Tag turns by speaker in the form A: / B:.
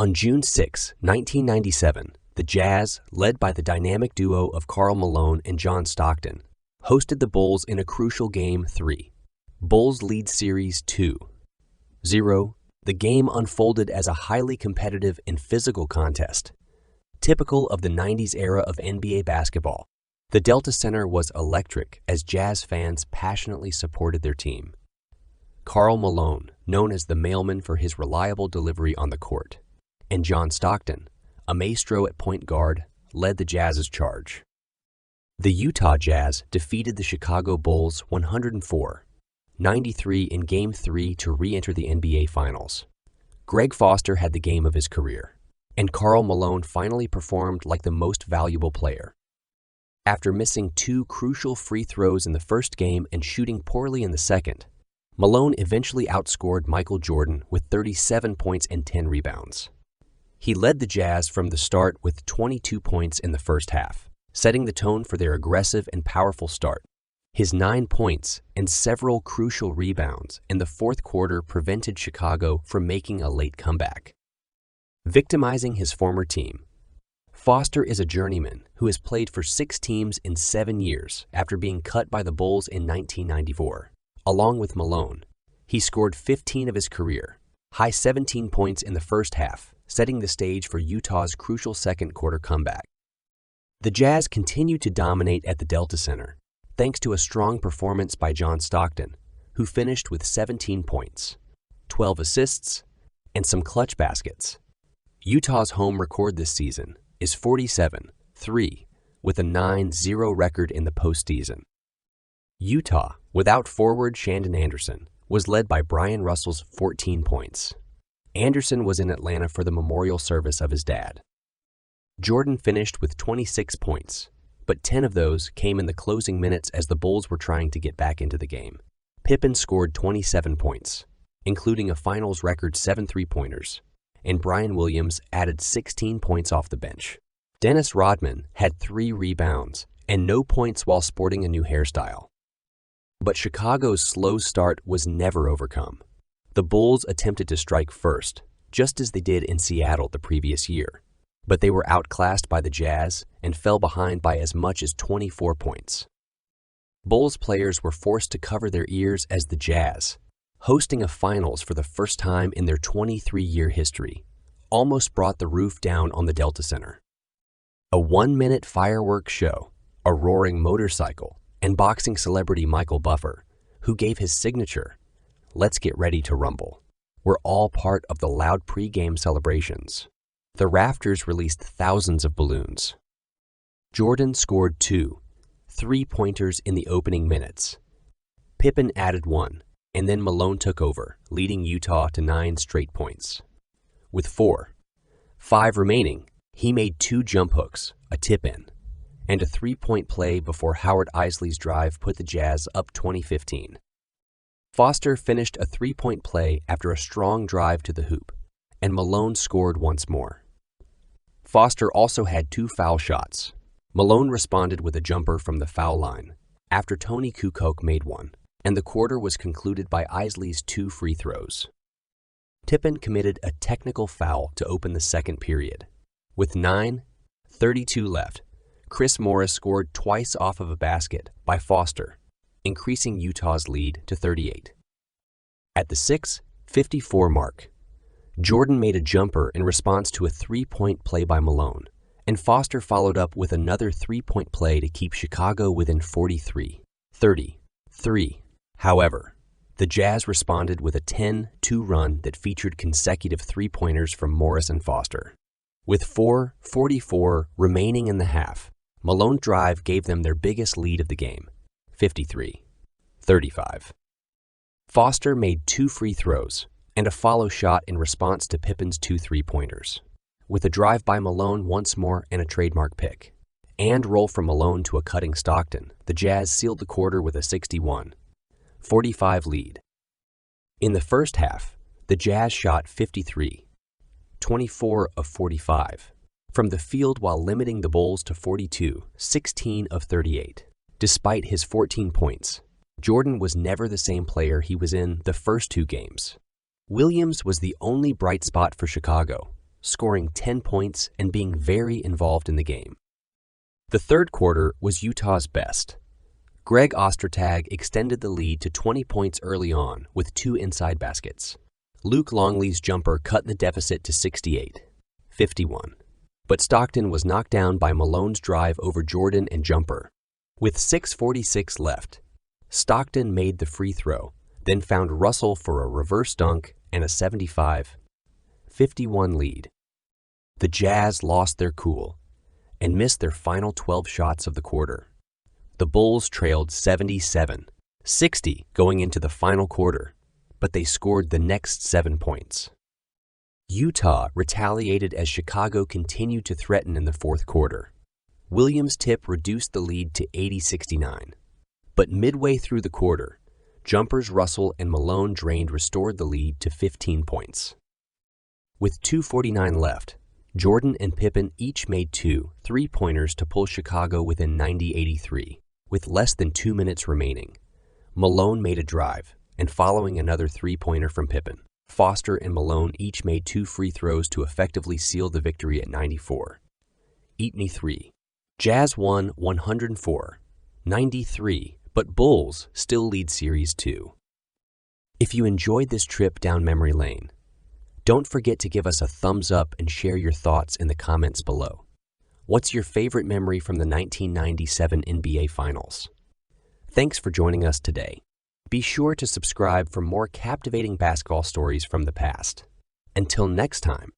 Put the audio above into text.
A: On June 6, 1997, the Jazz, led by the dynamic duo of Karl Malone and John Stockton, hosted the Bulls in a crucial Game 3. Bulls lead series 2-0. The game unfolded as a highly competitive and physical contest, typical of the 90s era of NBA basketball. The Delta Center was electric as Jazz fans passionately supported their team. Karl Malone, known as the mailman for his reliable delivery on the court, and John Stockton, a maestro at point guard, led the Jazz's charge. The Utah Jazz defeated the Chicago Bulls 104-93 in Game 3 to re-enter the NBA Finals. Greg Foster had the game of his career, and Karl Malone finally performed like the most valuable player. After missing 2 crucial free throws in the first game and shooting poorly in the second, Malone eventually outscored Michael Jordan with 37 points and 10 rebounds. He led the Jazz from the start with 22 points in the first half, setting the tone for their aggressive and powerful start. His 9 points and several crucial rebounds in the fourth quarter prevented Chicago from making a late comeback. Victimizing his former team, Foster is a journeyman who has played for 6 teams in 7 years after being cut by the Bulls in 1994. Along with Malone, he scored 15 of his career, high 17 points in the first half, setting the stage for Utah's crucial second quarter comeback. The Jazz continued to dominate at the Delta Center, thanks to a strong performance by John Stockton, who finished with 17 points, 12 assists, and some clutch baskets. Utah's home record this season is 47-3, with a 9-0 record in the postseason. Utah, without forward Shandon Anderson, was led by Brian Russell's 14 points. Anderson was in Atlanta for the memorial service of his dad. Jordan finished with 26 points, but 10 of those came in the closing minutes as the Bulls were trying to get back into the game. Pippen scored 27 points, including a finals record 7 three-pointers, and Brian Williams added 16 points off the bench. Dennis Rodman had 3 rebounds and no points while sporting a new hairstyle. But Chicago's slow start was never overcome. The Bulls attempted to strike first, just as they did in Seattle the previous year, but they were outclassed by the Jazz and fell behind by as much as 24 points. Bulls players were forced to cover their ears as the Jazz, hosting a finals for the first time in their 23-year history, almost brought the roof down on the Delta Center. A 1-minute fireworks show, a roaring motorcycle, and boxing celebrity Michael Buffer, who gave his signature, "Let's get ready to rumble," were all part of the loud pre-game celebrations. The rafters released thousands of balloons. Jordan scored 2 three-pointers in the opening minutes. Pippen added 1, and then Malone took over, leading Utah to 9 straight points. With 4:05 remaining, he made 2 jump hooks, a tip-in, and a 3-point play before Howard Eisley's drive put the Jazz up 20-15. Foster finished a 3-point play after a strong drive to the hoop, and Malone scored once more. Foster also had 2 foul shots. Malone responded with a jumper from the foul line after Tony Kukoc made 1, and the quarter was concluded by Eisley's 2 free throws. Pippen committed a technical foul to open the second period. With 9:32 left, Chris Morris scored twice off of a basket by Foster, increasing Utah's lead to 38. At the 6:54 mark, Jordan made a jumper in response to a 3-point play by Malone, and Foster followed up with another 3-point play to keep Chicago within 43-33. However, the Jazz responded with a 10-2 run that featured consecutive 3-pointers from Morris and Foster. With 4:44 remaining in the half, Malone's drive gave them their biggest lead of the game, 53-35. Foster made 2 free throws and a follow shot in response to Pippen's 2 three-pointers, with a drive by Malone once more and a trademark pick. And roll from Malone to a cutting Stockton, the Jazz sealed the quarter with a 61-45 lead. In the first half, the Jazz shot 53-24 of 45 from the field while limiting the Bulls to 42-16 of 38. Despite his 14 points, Jordan was never the same player he was in the first 2 games. Williams was the only bright spot for Chicago, scoring 10 points and being very involved in the game. The third quarter was Utah's best. Greg Ostertag extended the lead to 20 points early on with 2 inside baskets. Luke Longley's jumper cut the deficit to 68-51. But Stockton was knocked down by Malone's drive over Jordan and jumper. With 6:46 left, Stockton made the free throw, then found Russell for a reverse dunk and a 75-51 lead. The Jazz lost their cool and missed their final 12 shots of the quarter. The Bulls trailed 77-60 going into the final quarter, but they scored the next 7 points. Utah retaliated as Chicago continued to threaten in the fourth quarter. Williams' tip reduced the lead to 80-69. But midway through the quarter, jumpers Russell and Malone drained restored the lead to 15 points. With 2:49 left, Jordan and Pippen each made 2 3-pointers to pull Chicago within 90-83. With less than 2 minutes remaining, Malone made a drive, and following another 3-pointer from Pippen, Foster and Malone each made 2 free throws to effectively seal the victory at 94-83. Jazz won 104-93, but Bulls still lead Series 2. If you enjoyed this trip down memory lane, don't forget to give us a thumbs up and share your thoughts in the comments below. What's your favorite memory from the 1997 NBA Finals? Thanks for joining us today. Be sure to subscribe for more captivating basketball stories from the past. Until next time.